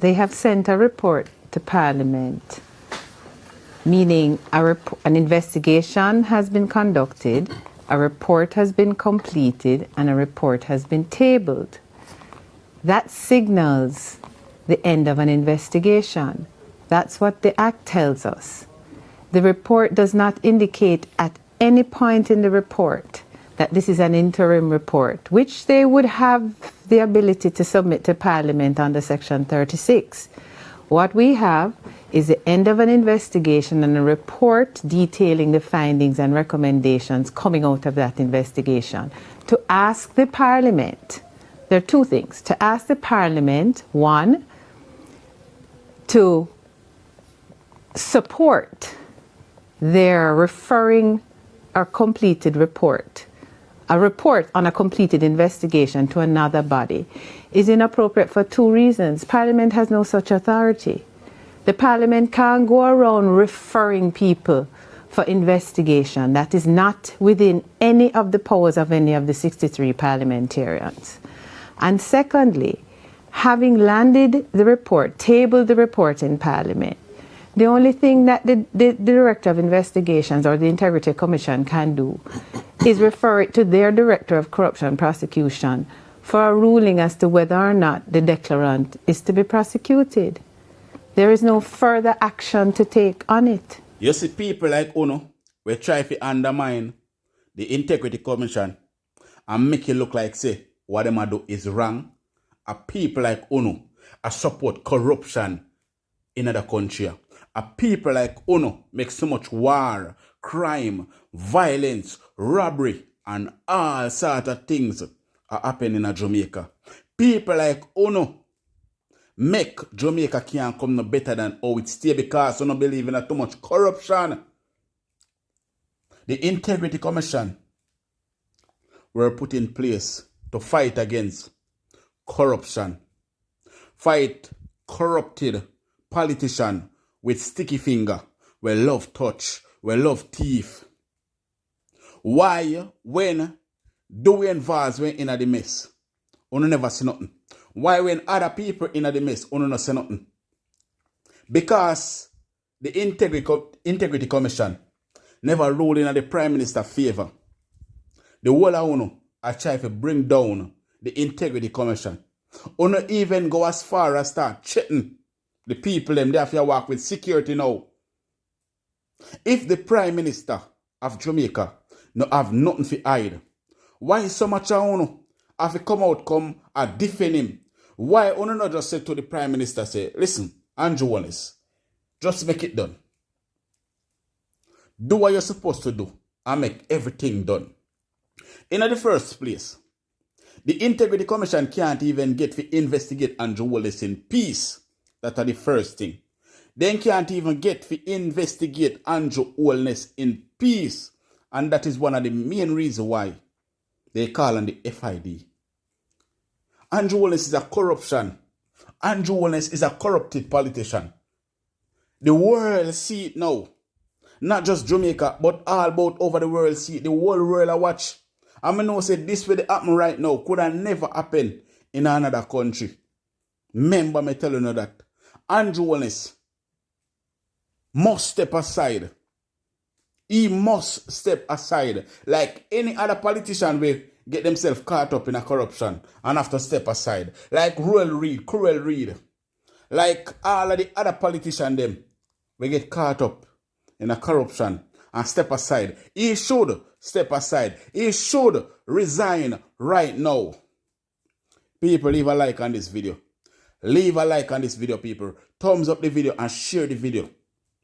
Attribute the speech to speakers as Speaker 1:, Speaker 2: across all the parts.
Speaker 1: they have sent a report to Parliament, meaning an investigation has been conducted, a report has been completed, and a report has been tabled. That signals the end of an investigation. That's what the Act tells us. The report does not indicate at any point in the report that this is an interim report, which they would have the ability to submit to Parliament under Section 36. What we have is the end of an investigation and a report detailing the findings and recommendations coming out of that investigation. To ask the Parliament, there are two things. To ask the Parliament, one, to support their referring a completed report, a report on a completed investigation to another body, is inappropriate for two reasons. Parliament has no such authority. The Parliament can't go around referring people for investigation. That is not within any of the powers of any of the 63 parliamentarians. And secondly, having landed the report, tabled the report in Parliament, the only thing that the Director of Investigations or the Integrity Commission can do is refer it to their Director of Corruption Prosecution for a ruling as to whether or not the declarant is to be prosecuted. There is no further action to take on it.
Speaker 2: You see, people like Uno will try to undermine the Integrity Commission and make it look like, say, what them do is wrong. A people like Uno support corruption in other country. A people like Uno make so much war, crime, violence, robbery, and all sort of things are happening in Jamaica. People like Uno make Jamaica can't come no better than how it stay because you don't believe in too much corruption. The Integrity Commission were put in place to fight against corruption. Fight corrupted politician with sticky finger, we love touch, we love thief. Why, when Dwayne Vaz went in the mess, you never see nothing? Why, when other people in the mess, you not see nothing? Because the Integrity Commission never ruled in the Prime Minister's favor. The whole of Uno are trying to bring down the Integrity Commission. Uno even go as far as start checking the people them they have to work with security now. If the Prime Minister of Jamaica no have nothing to hide, why so much of Uno have to come and defend him? Why Uno not just say to the Prime Minister, say, listen, Andrew Wallace, just make it done. Do what you're supposed to do and make everything done. In the first place, the Integrity Commission can't even get to investigate Andrew Wallace in peace. That's the first thing. They can't even get to investigate Andrew Holiness in peace. And that is one of the main reasons why they call on the FID. Andrew Holiness is a corruption. Andrew Holiness is a corrupted politician. The world see it now. Not just Jamaica, but all about over the world see it. The whole world I watch. I mean, say this will happen right now could have never happened in another country. Remember me telling you that. Andrew Wallace must step aside. He must step aside. Like any other politician will get themselves caught up in a corruption and have to step aside. Like Cruel Reed. Like all of the other politicians them will get caught up in a corruption and step aside. He should step aside. He should resign right now. People, leave a like on this video. Leave a like on this video, people. Thumbs up the video and share the video.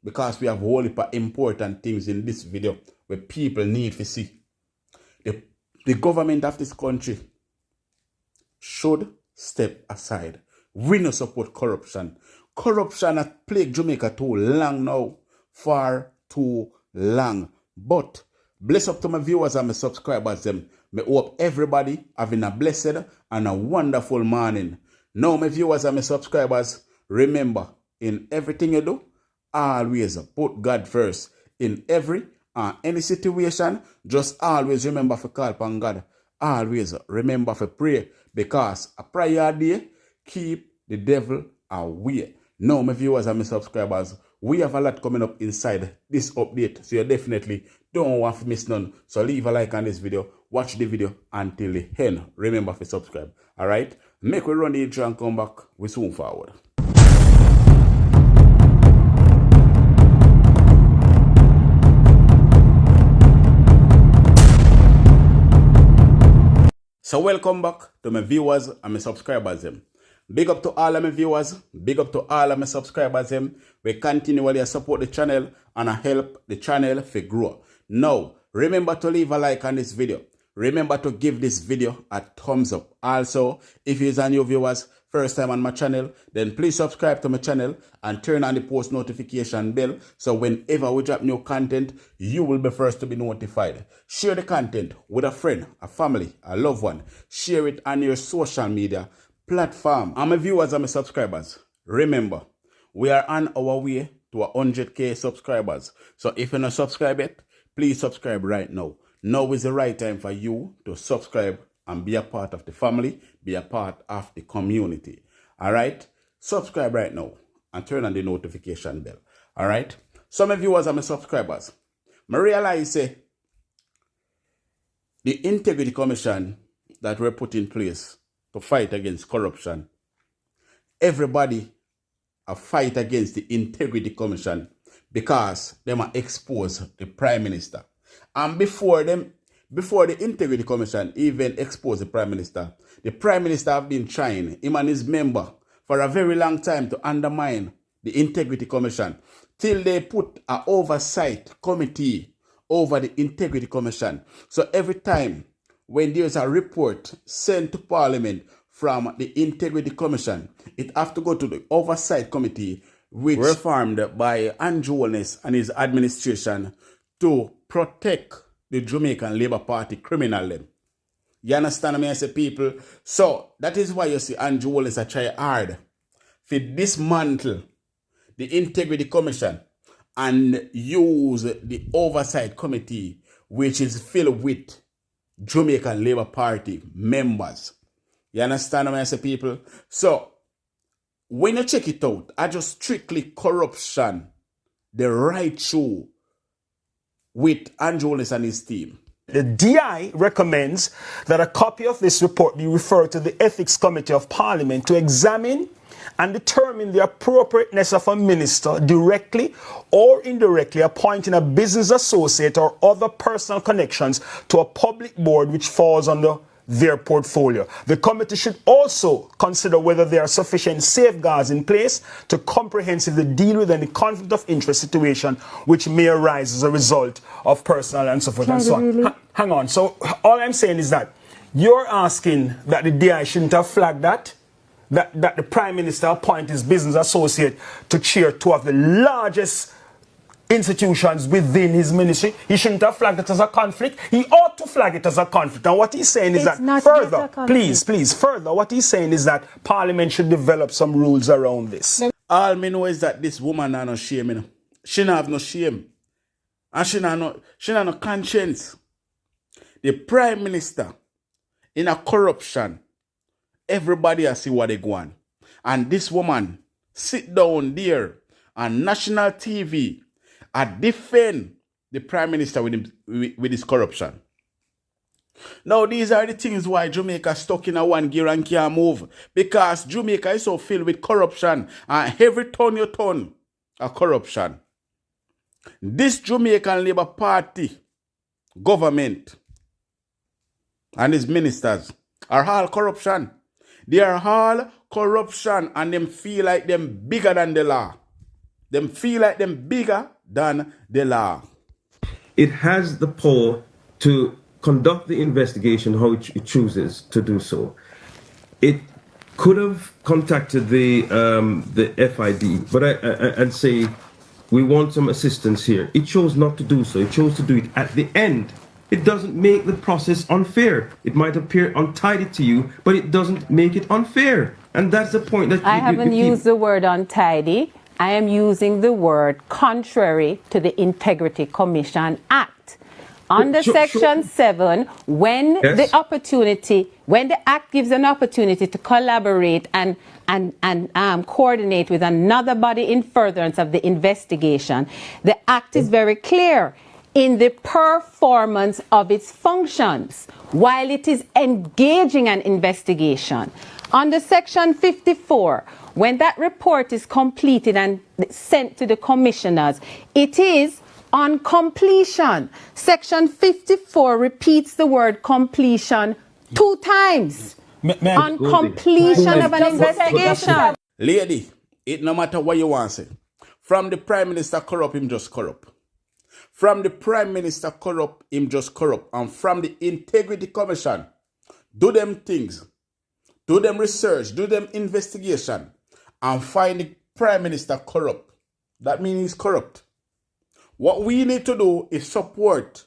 Speaker 2: Because we have a whole heap of important things in this video where people need to see. The government of this country should step aside. We no support corruption. Corruption has plagued Jamaica too long now. Far too long. But bless up to my viewers and my subscribers them. I hope everybody having a blessed and a wonderful morning. Now my viewers and my subscribers, remember, in everything you do, always put God first. In every and any situation, just always remember to call upon God. Always remember to pray, because a prayer day keep the devil away. Now, my viewers and my subscribers, we have a lot coming up inside this update, so you definitely don't want to miss none. So leave a like on this video, watch the video until the end. Remember to subscribe. Alright? Make we run the intro and come back. We soon forward. So welcome back to my viewers and my subscribers. Big up to all of my viewers, big up to all of my subscribers. We continually support the channel and help the channel to grow. Now, remember to leave a like on this video. Remember to give this video a thumbs up. Also, if you're a new viewers, first time on my channel, then please subscribe to my channel and turn on the post notification bell so whenever we drop new content, you will be first to be notified. Share the content with a friend, a family, a loved one. Share it on your social media platform. And my viewers and my subscribers, remember, we are on our way to 100k subscribers. So if you're not subscribed yet, please subscribe right now. Now is the right time for you to subscribe and be a part of the family, be a part of the community. All right? Subscribe right now and turn on the notification bell. All right? Some of viewers and my subscribers, I realize the Integrity Commission that we're put in place to fight against corruption, everybody a fight against the Integrity Commission because they might expose the Prime Minister. And before the Integrity Commission even expose the Prime Minister have been trying, him and his member, for a very long time to undermine the Integrity Commission till they put an oversight committee over the Integrity Commission. So every time when there's a report sent to Parliament from the Integrity Commission, it have to go to the oversight committee, which was formed by Holiness and his administration to protect the Jamaican Labour Party criminal. You understand me, I say, people? So that is why you see Holiness a try hard to dismantle the Integrity Commission and use the oversight committee, which is filled with Jamaican Labour Party members. You understand me, I say, people? So when you check it out, I just strictly corruption, the right through with Holiness and his team.
Speaker 3: The DI recommends that a copy of this report be referred to the Ethics Committee of Parliament to examine and determine the appropriateness of a minister directly or indirectly appointing a business associate or other personal connections to a public board which falls under their portfolio. The committee should also consider whether there are sufficient safeguards in place to comprehensively deal with any conflict of interest situation which may arise as a result of personal and so forth and so on.
Speaker 1: Really?
Speaker 3: Hang on. So all I'm saying is that you're asking that the DI shouldn't have flagged that the Prime Minister appoint his business associate to chair two of the largest institutions within his ministry. He shouldn't have flagged it as a conflict. He ought to flag it as a conflict. And what he's saying is that further, please, further, what he's saying is that Parliament should develop some rules around this.
Speaker 2: All me know is that this woman has no shame. You know. She don't have no shame. And she don't have no conscience. The Prime Minister in a corruption, everybody has see what they go on. And this woman sit down there on national TV and defend the Prime Minister with his corruption. Now, these are the things why Jamaica stuck in a one gear and can't move. Because Jamaica is so filled with corruption. And every turn you turn, a corruption. This Jamaican Labour Party government and its ministers are all corruption. They are all corruption and them feel like them bigger than the law. Them feel like them bigger than the law.
Speaker 4: It has the power to conduct the investigation how it chooses to do so. It could have contacted the FID, but and say, we want some assistance here. It chose not to do so. It chose to do it at the end. It doesn't make the process unfair. It might appear untidy to you, but it doesn't make it unfair. And that's the point that
Speaker 5: I haven't used the word untidy. I am using the word contrary to the Integrity Commission Act. Under Section 7, when
Speaker 4: Yes.
Speaker 5: when the Act gives an opportunity to collaborate and coordinate with another body in furtherance of the investigation, the Act is very clear in the performance of its functions while it is engaging an investigation. Under Section 54, when that report is completed and sent to the commissioners, it is on completion. Section 54 repeats the word completion 2 times. On completion of an investigation.
Speaker 2: Lady, it no matter what you want to say. From the Prime Minister corrupt, him just corrupt. From the Prime Minister corrupt, him just corrupt. And from the Integrity Commission, do them things. Do them research. Do them investigation. And find the Prime Minister corrupt. That means he's corrupt. What we need to do is support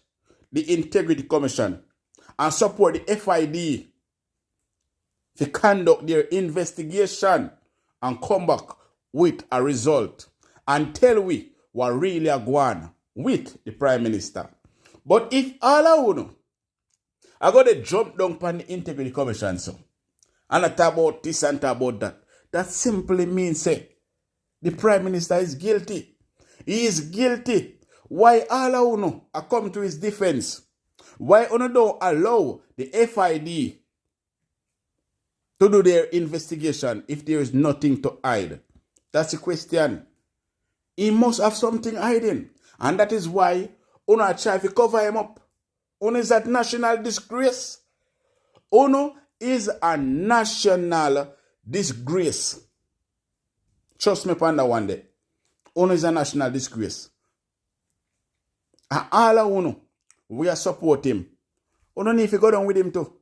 Speaker 2: the Integrity Commission and support the FID to conduct their investigation and come back with a result and tell we what really are going on with the Prime Minister. But if all I know, I got to jump down on the Integrity Commission, so, and I talk about this and talk about that, that simply means say, the Prime Minister is guilty. He is guilty. Why all I know I come to his defense? Why don't allow the FID to do their investigation if there is nothing to hide? That's the question. He must have something hiding. And that is why Uno try to cover him up. Uno is a national disgrace. Uno is a national disgrace. Trust me upon that one day. Uno is a national disgrace. And all of Uno, we are support him. Uno need to go down with him too.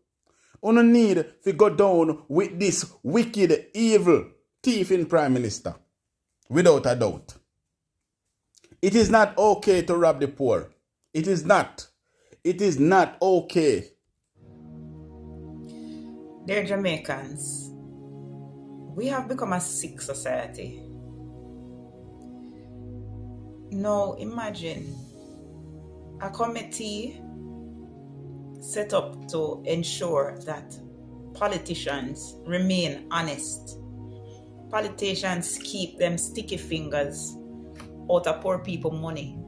Speaker 2: Uno need to go down with this wicked, evil, thieving Prime Minister. Without a doubt. It is not okay to rob the poor. It is not. It is not okay.
Speaker 6: Dear Jamaicans, we have become a sick society. Now imagine a committee set up to ensure that politicians remain honest. Politicians keep them sticky fingers out of poor people money.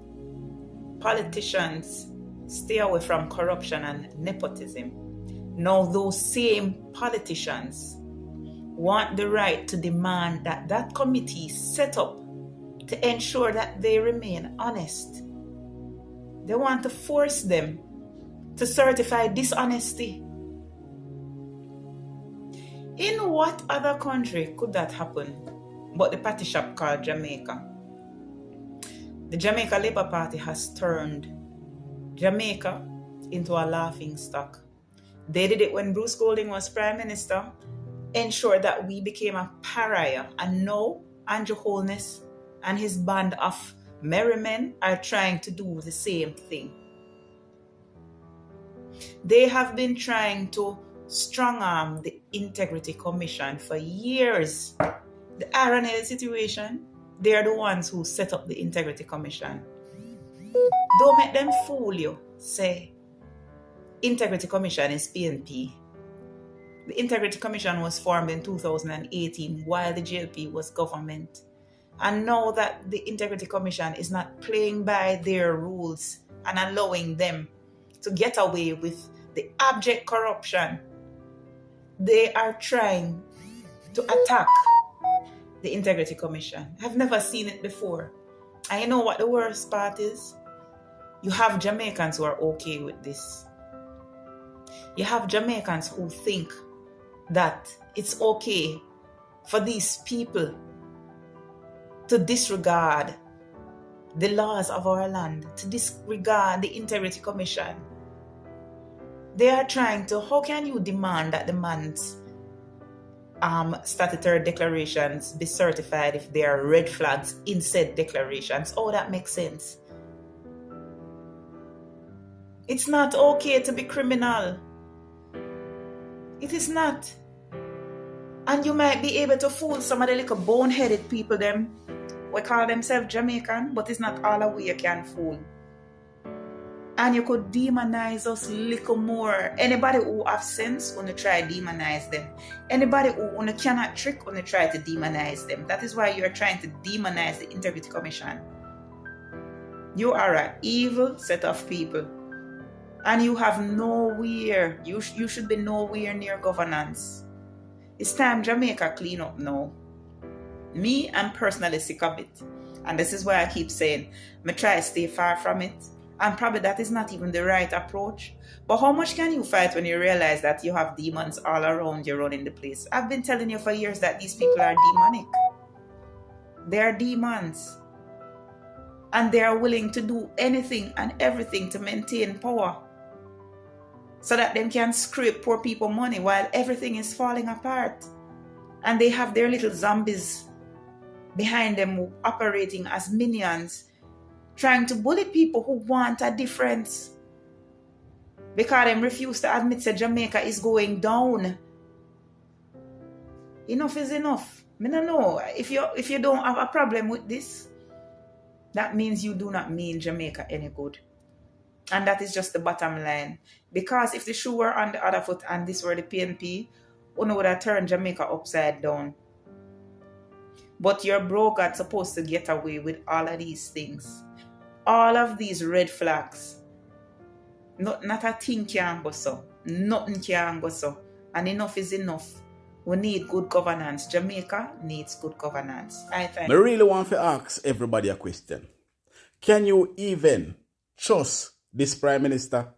Speaker 6: Politicians stay away from corruption and nepotism. Now those same politicians want the right to demand that that committee set up to ensure that they remain honest. They want to force them to certify dishonesty. In what other country could that happen but the party shop called Jamaica? The Jamaica Labour Party has turned Jamaica into a laughing stock. They did it when Bruce Golding was Prime Minister, ensured that we became a pariah, and now Andrew Holiness and his band of merry men are trying to do the same thing. They have been trying to strong-arm the Integrity Commission for years. The irony of the situation, they are the ones who set up the Integrity Commission. Don't make them fool you. Say, Integrity Commission is PNP. The Integrity Commission was formed in 2018 while the JLP was government. And now that the Integrity Commission is not playing by their rules and allowing them to get away with the abject corruption, they are trying to attack the Integrity Commission. I've never seen it before. And you know what the worst part is? You have Jamaicans who are okay with this. You have Jamaicans who think that it's okay for these people to disregard the laws of our land, to disregard the Integrity Commission. They are trying to, how can you demand that the man's statutory declarations be certified if there are red flags in said declarations? Oh, that makes sense. It's not okay to be criminal. It is not. And you might be able to fool some of the little bone-headed people them. We call themselves Jamaican, but it's not all a way you can fool. And you could demonize us a little more. Anybody who have sense, wanna try demonize them. Anybody who wanna cannot trick, wanna try to demonize them. That is why you're trying to demonize the Integrity Commission. You are an evil set of people. And you have nowhere, you should be nowhere near governance. It's time Jamaica clean up now. Me, I'm personally sick of it. And this is why I keep saying, I try to stay far from it. And probably that is not even the right approach. But how much can you fight when you realize that you have demons all around you running the place? I've been telling you for years that these people are demonic. They are demons. And they are willing to do anything and everything to maintain power, so that they can scrape poor people money while everything is falling apart. And they have their little zombies behind them operating as minions, trying to bully people who want a difference. Because they refuse to admit that Jamaica is going down. Enough is enough. I don't know. If you don't have a problem with this, that means you do not mean Jamaica any good. And that is just the bottom line. Because if the shoe were on the other foot and this were the PNP, one would have turned Jamaica upside down. But your broker is supposed to get away with all of these things. All of these red flags. Not a thing can go so. Nothing can go so. And enough is enough. We need good governance. Jamaica needs good governance. I
Speaker 2: really want to ask everybody a question. Can you even trust this Prime Minister?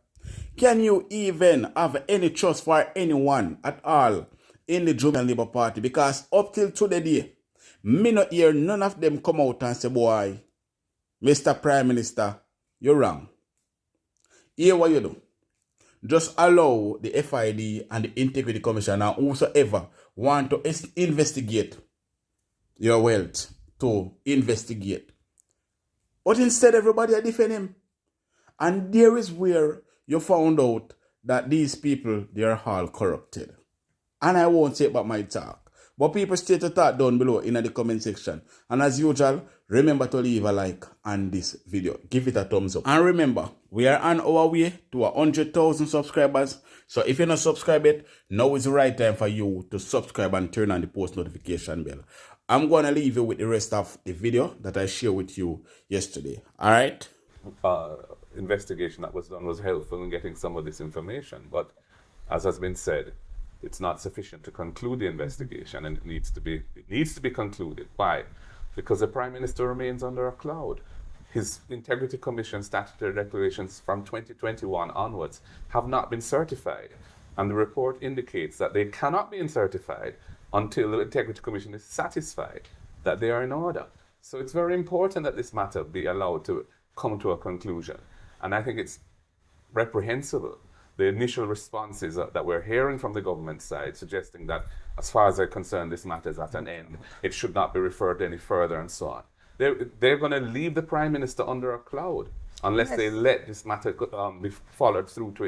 Speaker 2: Can you even have any trust for anyone at all in the Jamaican Labour Party? Because up till today, me not hear none of them come out and say, boy, Mr. Prime Minister, you're wrong. Here what you do. Just allow the FID and the Integrity Commission and whosoever want to investigate your wealth to investigate. But instead, everybody are defending him. And there is where you found out that these people, they are all corrupted. And I won't say about my talk. But people state the thought down below in the comment section. And as usual, remember to leave a like on this video. Give it a thumbs up. And remember, we are on our way to 100,000 subscribers. So if you're not subscribed yet, now is the right time for you to subscribe and turn on the post notification bell. I'm going to leave you with the rest of the video that I shared with you yesterday. All right?
Speaker 7: Investigation that was done was helpful in getting some of this information. But as has been said, it's not sufficient to conclude the investigation, and it needs to be concluded. Why? Because the Prime Minister remains under a cloud. His Integrity Commission statutory declarations from 2021 onwards have not been certified, and the report indicates that they cannot be certified until the Integrity Commission is satisfied that they are in order. So it's very important that this matter be allowed to come to a conclusion. And I think it's reprehensible, the initial responses that we're hearing from the government side, suggesting that as far as they're concerned, this matter is at an end. It should not be referred any further and so on. They're going to leave the Prime Minister under a cloud unless they let this matter be followed through to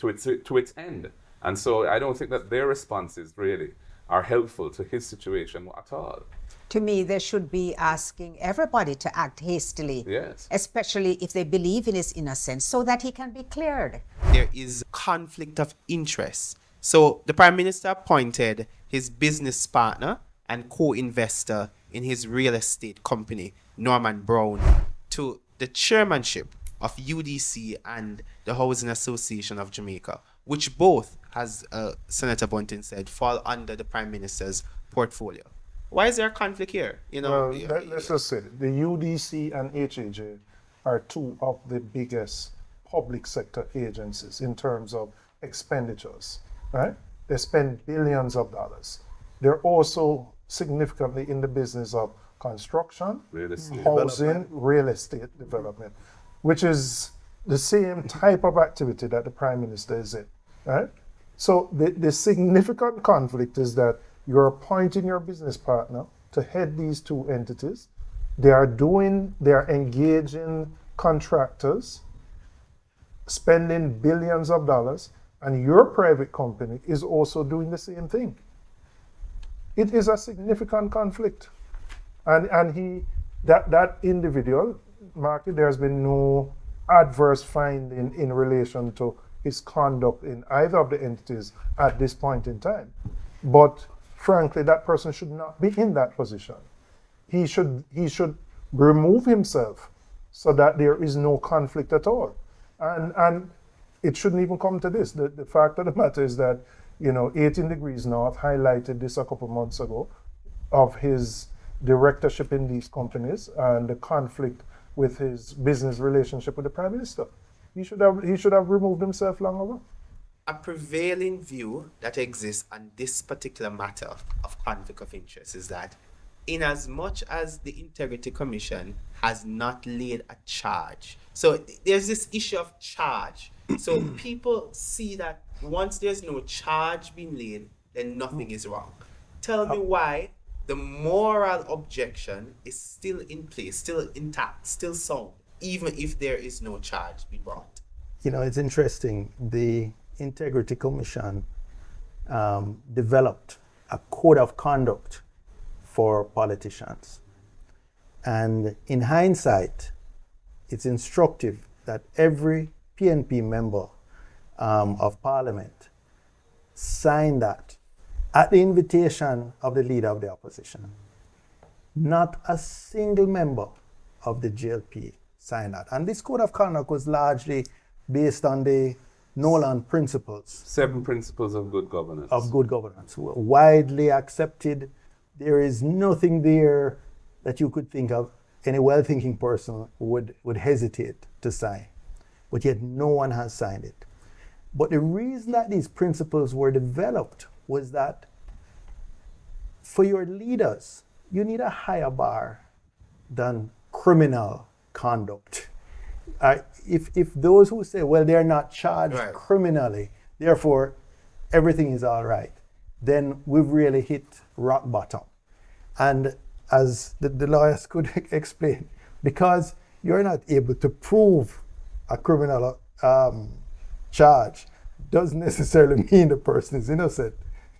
Speaker 7: its end. And so I don't think that their responses really are helpful to his situation at all.
Speaker 8: To me, they should be asking everybody to act hastily,
Speaker 7: yes,
Speaker 8: especially if they believe in his innocence, so that he can be cleared.
Speaker 9: There is conflict of interest. So the Prime Minister appointed his business partner and co-investor in his real estate company, Norman Brown, to the chairmanship of UDC and the Housing Association of Jamaica, which both, as Senator Bunting said, fall under the Prime Minister's portfolio. Why is there a conflict here?
Speaker 10: Well, let's just say the UDC and HAJ are two of the biggest public sector agencies in terms of expenditures, right? They spend billions of dollars. They're also significantly in the business of construction, housing, real estate development, which is the same type of activity that the Prime Minister is in, right? So the significant conflict is that you're appointing your business partner to head these two entities. They are engaging contractors, spending billions of dollars, and your private company is also doing the same thing. It is a significant conflict. And that individual, Marky, there's been no adverse finding in relation to his conduct in either of the entities at this point in time. But frankly, that person should not be in that position. He should remove himself so that there is no conflict at all. And it shouldn't even come to this. The fact of the matter is that, 18 Degrees North highlighted this a couple months ago of his directorship in these companies and the conflict with his business relationship with the Prime Minister. He should have removed himself long ago.
Speaker 9: A prevailing view that exists on this particular matter of conflict of interest is that in as much as the Integrity Commission has not laid a charge, so there's this issue of charge. So people see that once there's no charge being laid, then nothing is wrong. Tell me why the moral objection is still in place, still intact, still sound, even if there is no charge being brought.
Speaker 11: It's interesting. The Integrity Commission developed a code of conduct for politicians. And in hindsight, it's instructive that every PNP member of Parliament sign that at the invitation of the leader of the opposition. Not a single member of the GLP signed that. And this code of conduct was largely based on the Nolan principles.
Speaker 7: 7 principles of good governance.
Speaker 11: Of good governance, widely accepted. There is nothing there that you could think of any well-thinking person would hesitate to sign. But yet no one has signed it. But the reason that these principles were developed was that for your leaders, you need a higher bar than criminal conduct. If those who say, well, they're not charged criminally, therefore everything is all right, then we've really hit rock bottom. And as the lawyers could explain, because you're not able to prove a criminal charge doesn't necessarily mean the person is innocent.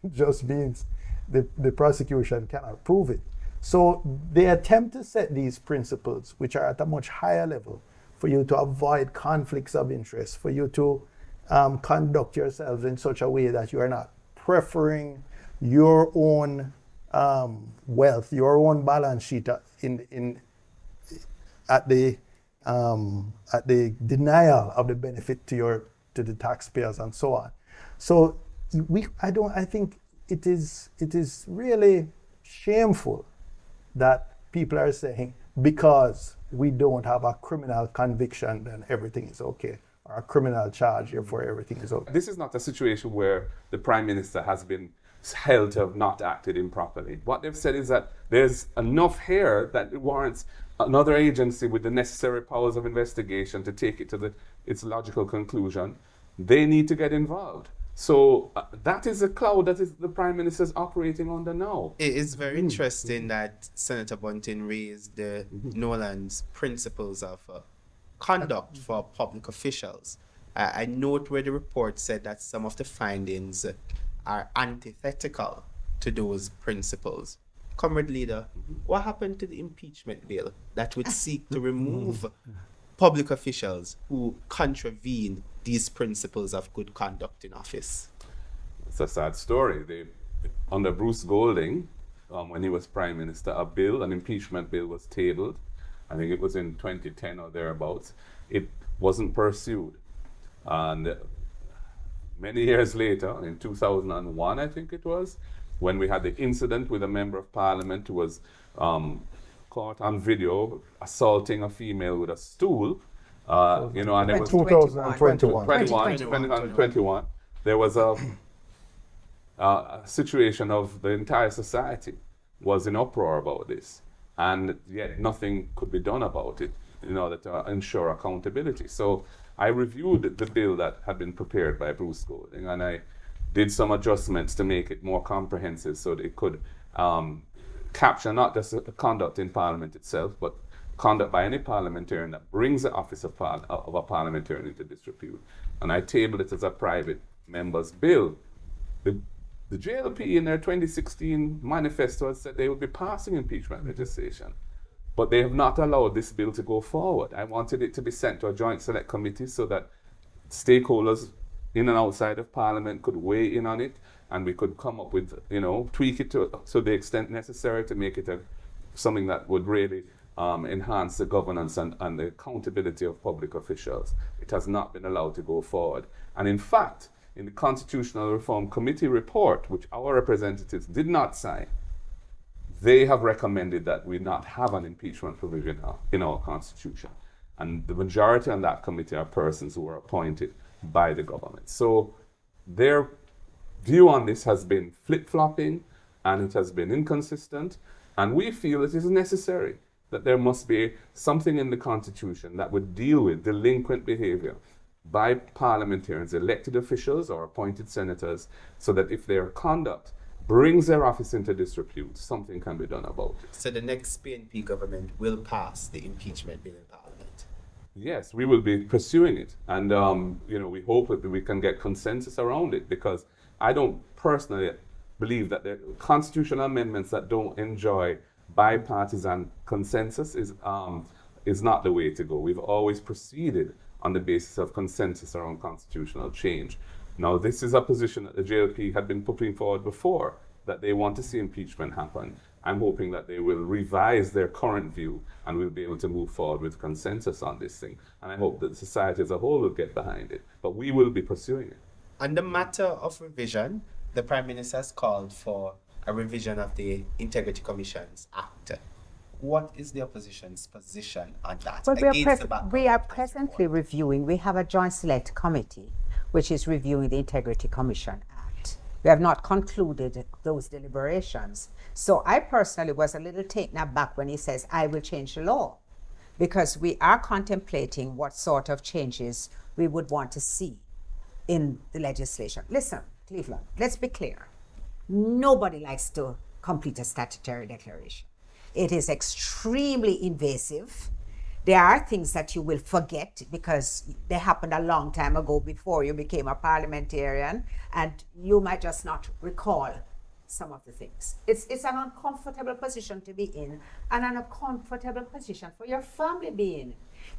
Speaker 11: It just means the prosecution cannot prove it. So they attempt to set these principles, which are at a much higher level, for you to avoid conflicts of interest, for you to conduct yourselves in such a way that you are not preferring your own wealth, your own balance sheet at the denial of the benefit to the taxpayers and so on. So I think it is really shameful that people are saying because we don't have a criminal conviction, then everything is okay, or a criminal charge, therefore everything is okay.
Speaker 7: This is not a situation where the Prime Minister has been held to have not acted improperly. What they've said is that there's enough here that it warrants another agency with the necessary powers of investigation to take it to its logical conclusion. They need to get involved. So that is a cloud that is the Prime Minister is operating under now.
Speaker 9: It is very interesting that Senator Bunting raised the Nolan's principles of conduct for public officials. I note where the report said that some of the findings are antithetical to those principles. Comrade Leader, what happened to the impeachment bill that would seek to remove public officials who contravene these principles of good conduct in office?
Speaker 7: It's a sad story. Under Bruce Golding, when he was Prime Minister, an impeachment bill was tabled. I think it was in 2010 or thereabouts. It wasn't pursued. And many years later, in 2001, I think it was, when we had the incident with a member of Parliament who was caught on video assaulting a female with a stool, and there was 2021. There was a situation of the entire society was in uproar about this, and yet nothing could be done about it in order to ensure accountability. So I reviewed the bill that had been prepared by Bruce Golding, and I did some adjustments to make it more comprehensive so that it could capture not just the conduct in Parliament itself, but conduct by any parliamentarian that brings the office of a parliamentarian into disrepute. And I tabled it as a private member's bill. The JLP in their 2016 manifesto said they would be passing impeachment legislation. But they have not allowed this bill to go forward. I wanted it to be sent to a joint select committee so that stakeholders in and outside of Parliament could weigh in on it, and we could come up with, tweak it to the extent necessary to make it something that would really enhance the governance and the accountability of public officials. It has not been allowed to go forward. And in fact, in the Constitutional Reform Committee report, which our representatives did not sign, they have recommended that we not have an impeachment provision in our Constitution. And the majority on that committee are persons who were appointed by the government. So their view on this has been flip-flopping, and it has been inconsistent, and we feel it is necessary that there must be something in the Constitution that would deal with delinquent behavior by parliamentarians, elected officials or appointed senators, so that if their conduct brings their office into disrepute, something can be done about it.
Speaker 9: So the next PNP government will pass the impeachment bill in Parliament?
Speaker 7: Yes, we will be pursuing it. And, we hope that we can get consensus around it, because I don't personally believe that the constitutional amendments that don't enjoy bipartisan consensus is not the way to go. We've always proceeded on the basis of consensus around constitutional change. Now, this is a position that the JLP had been putting forward before, that they want to see impeachment happen. I'm hoping that they will revise their current view and we'll be able to move forward with consensus on this thing. And I hope that society as a whole will get behind it. But we will be pursuing it.
Speaker 9: On the matter of revision, the Prime Minister has called for a revision of the Integrity Commissions Act. What is the opposition's position on that?
Speaker 8: Well, we are presently reviewing, we have a joint select committee which is reviewing the Integrity Commission Act. We have not concluded those deliberations. So I personally was a little taken aback when he says, I will change the law, because we are contemplating what sort of changes we would want to see in the legislation. Listen, Cleveland, let's be clear. Nobody likes to complete a statutory declaration. It is extremely invasive. There are things that you will forget because they happened a long time ago before you became a parliamentarian, and you might just not recall some of the things. It's an uncomfortable position to be in, and an uncomfortable position for your family to be in,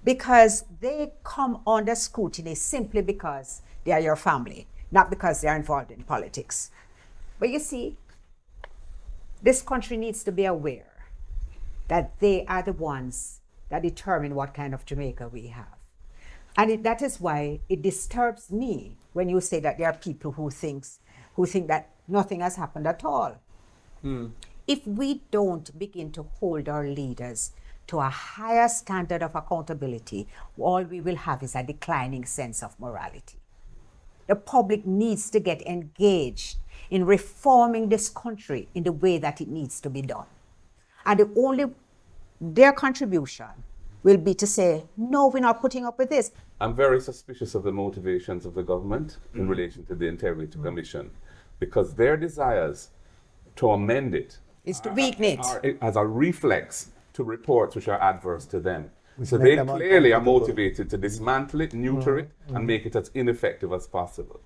Speaker 8: because they come under scrutiny simply because they are your family, not because they are involved in politics. But you see, this country needs to be aware that they are the ones that determine what kind of Jamaica we have. And that is why it disturbs me when you say that there are people who think that nothing has happened at all. If we don't begin to hold our leaders to a higher standard of accountability, all we will have is a declining sense of morality. The public needs to get engaged in reforming this country in the way that it needs to be done. And their contribution will be to say, no, we're not putting up with this.
Speaker 7: I'm very suspicious of the motivations of the government in relation to the Integrity Commission, because their desires to amend it
Speaker 8: is to weaken it
Speaker 7: as a reflex to reports which are adverse to them. So they clearly are motivated to dismantle it, neuter it, and make it as ineffective as possible.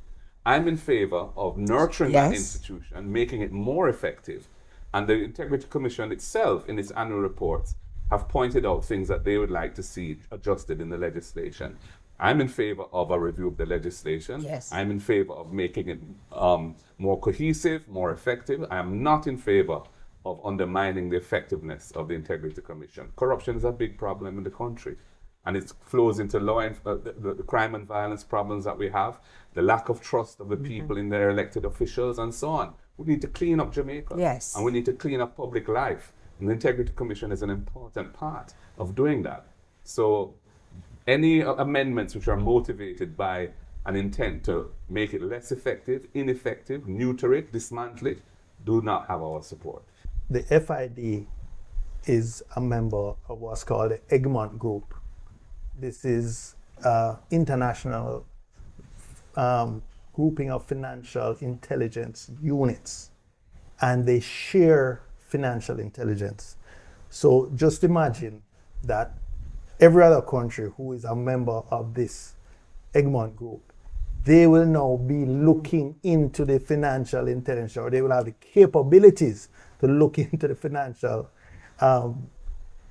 Speaker 7: I'm in favor of nurturing that institution, making it more effective. And the Integrity Commission itself, in its annual reports, have pointed out things that they would like to see adjusted in the legislation. I'm in favor of a review of the legislation.
Speaker 8: Yes.
Speaker 7: I'm in favor of making it more cohesive, more effective. I am not in favor of undermining the effectiveness of the Integrity Commission. Corruption is a big problem in the country, and it flows into the crime and violence problems that we have, the lack of trust of the people in their elected officials, and so on. We need to clean up Jamaica.
Speaker 8: Yes.
Speaker 7: And we need to clean up public life. And the Integrity Commission is an important part of doing that. So any amendments which are motivated by an intent to make it less effective, ineffective, neuter it, dismantle it, do not have our support.
Speaker 11: The FID is a member of what's called the Egmont Group. This is an international grouping of financial intelligence units, and they share financial intelligence. So just imagine that every other country who is a member of this Egmont Group, they will now be looking into the financial intelligence, or they will have the capabilities to look into the financial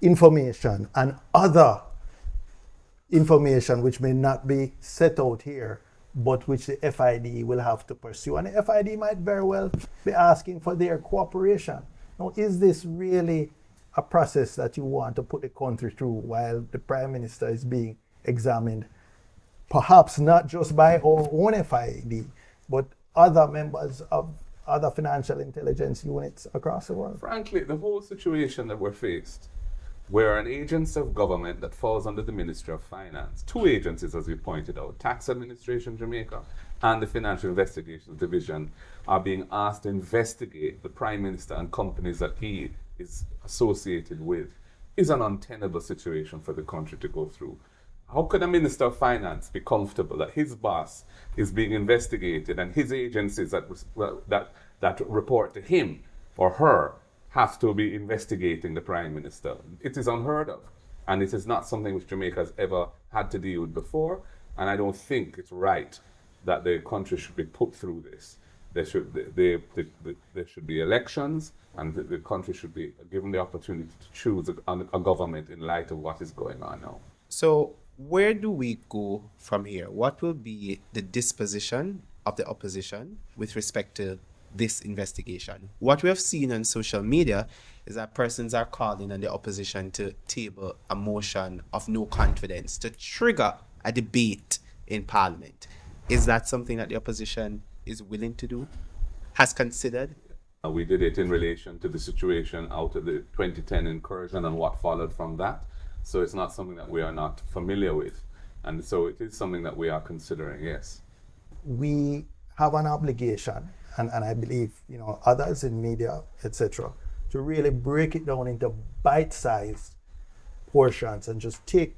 Speaker 11: information and other information which may not be set out here, but which the FID will have to pursue. And the FID might very well be asking for their cooperation. Now, is this really a process that you want to put the country through while the Prime Minister is being examined, perhaps not just by our own FID, but other members of other financial intelligence units across the world?
Speaker 7: Frankly, the whole situation that we're faced, we're an agency of government that falls under the Ministry of Finance. Two agencies, as we pointed out, Tax Administration Jamaica and the Financial Investigations Division, are being asked to investigate the Prime Minister and companies that he is associated with. Is an untenable situation for the country to go through. How could a Minister of Finance be comfortable that his boss is being investigated and his agencies that report to him or her have to be investigating the Prime Minister? It is unheard of, and it is not something which Jamaica has ever had to deal with before, and I don't think it's right that the country should be put through this. There should be elections, and the country should be given the opportunity to choose a government in light of what is going on now.
Speaker 9: So where do we go from here? What will be the disposition of the opposition with respect to this investigation? What we have seen on social media is that persons are calling on the opposition to table a motion of no confidence to trigger a debate in Parliament. Is that something that the opposition is willing to do, has considered?
Speaker 7: We did it in relation to the situation out of the 2010 incursion and what followed from that. So it's not something that we are not familiar with. And so it is something that we are considering, yes.
Speaker 11: We have an obligation, and I believe others in media, etc., to really break it down into bite-sized portions and just take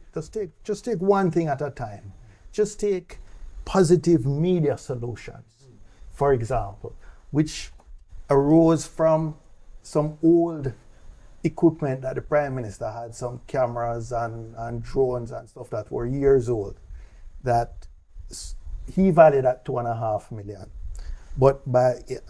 Speaker 11: one thing at a time. Just take positive media solutions, for example, which arose from some old equipment that the Prime Minister had, some cameras and drones and stuff that were years old, that he valued at $2.5 million. But the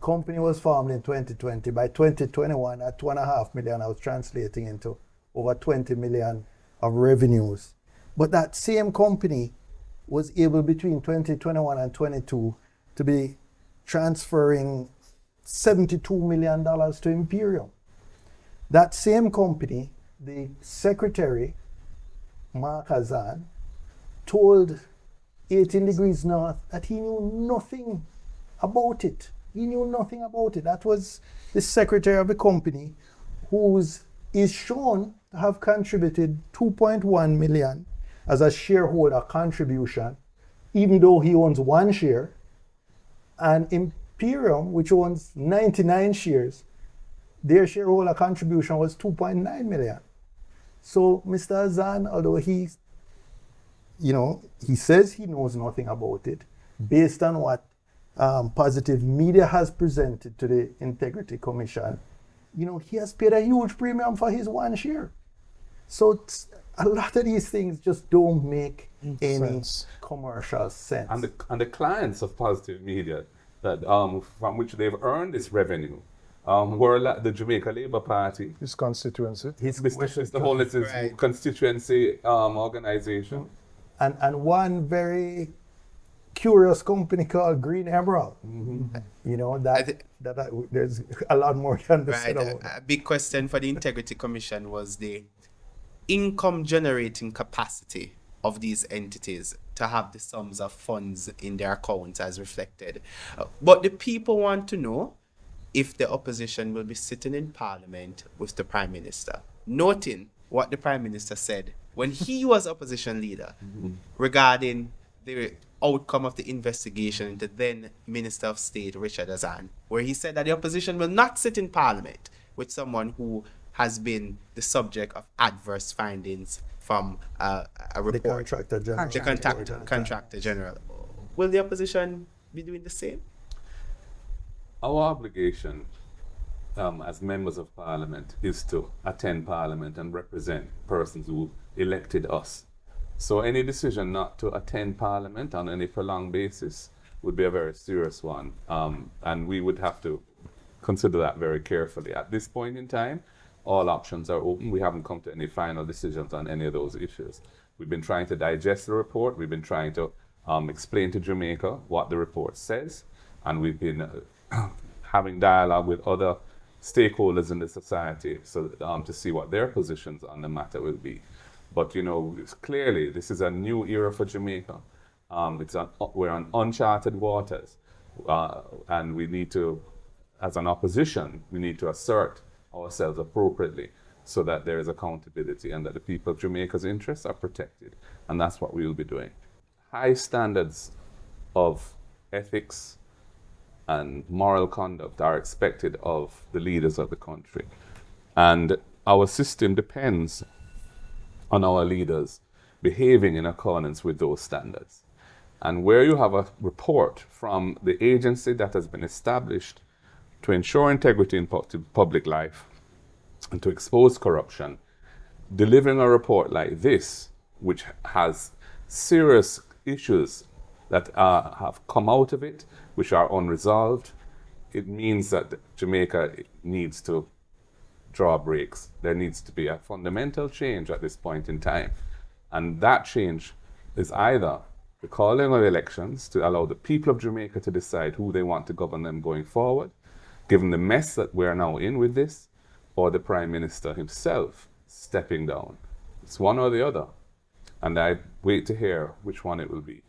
Speaker 11: company was formed in 2020. By 2021, at $2.5 million, I was translating into over 20 million of revenues. But that same company was able between 2021 and 22 to be transferring $72 million to Imperium. That same company, the secretary, Mark Hazan, told 18 Degrees North that he knew nothing about it. He knew nothing about it. That was the secretary of the company who is shown to have contributed 2.1 million as a shareholder contribution, even though he owns one share. And Imperium, which owns 99 shares, their shareholder contribution was 2.9 million. So Mr. Hazan, although he says he knows nothing about it, based on what Positive Media has presented to the Integrity Commission, he has paid a huge premium for his one share. So a lot of these things just don't make any commercial sense.
Speaker 7: And the clients of Positive Media that from which they've earned this revenue were the Jamaica Labour Party,
Speaker 10: his constituency,
Speaker 7: the Holiness constituency organization,
Speaker 11: and one very curious company called Green Emerald. There's a lot more can be said about.
Speaker 9: A big question for the Integrity Commission was the income generating capacity of these entities to have the sums of funds in their accounts as reflected. But the people want to know if the opposition will be sitting in Parliament with the Prime Minister, noting what the Prime Minister said when he was opposition leader regarding the outcome of the investigation into then Minister of State Richard Hazan, where he said that the opposition will not sit in Parliament with someone who has been the subject of adverse findings from a report.
Speaker 11: The Contractor General.
Speaker 9: The Contractor General. Will the opposition be doing the same?
Speaker 7: Our obligation as members of Parliament is to attend Parliament and represent persons who elected us. So any decision not to attend Parliament on any prolonged basis would be a very serious one. And we would have to consider that very carefully. At this point in time, all options are open. We haven't come to any final decisions on any of those issues. We've been trying to digest the report. We've been trying to explain to Jamaica what the report says. And we've been having dialogue with other stakeholders in the society so to see what their positions on the matter will be. But, you know, clearly this is a new era for Jamaica. We're on uncharted waters. And we need to, as an opposition, we need to assert ourselves appropriately so that there is accountability and that the people of Jamaica's interests are protected. And that's what we will be doing. High standards of ethics and moral conduct are expected of the leaders of the country. And our system depends on our leaders behaving in accordance with those standards. And where you have a report from the agency that has been established to ensure integrity in public life and to expose corruption, delivering a report like this, which has serious issues that have come out of it, which are unresolved, it means that Jamaica needs to draw brakes. There needs to be a fundamental change at this point in time. And that change is either the calling of elections to allow the people of Jamaica to decide who they want to govern them going forward, given the mess that we're now in with this, or the Prime Minister himself stepping down. It's one or the other. And I wait to hear which one it will be.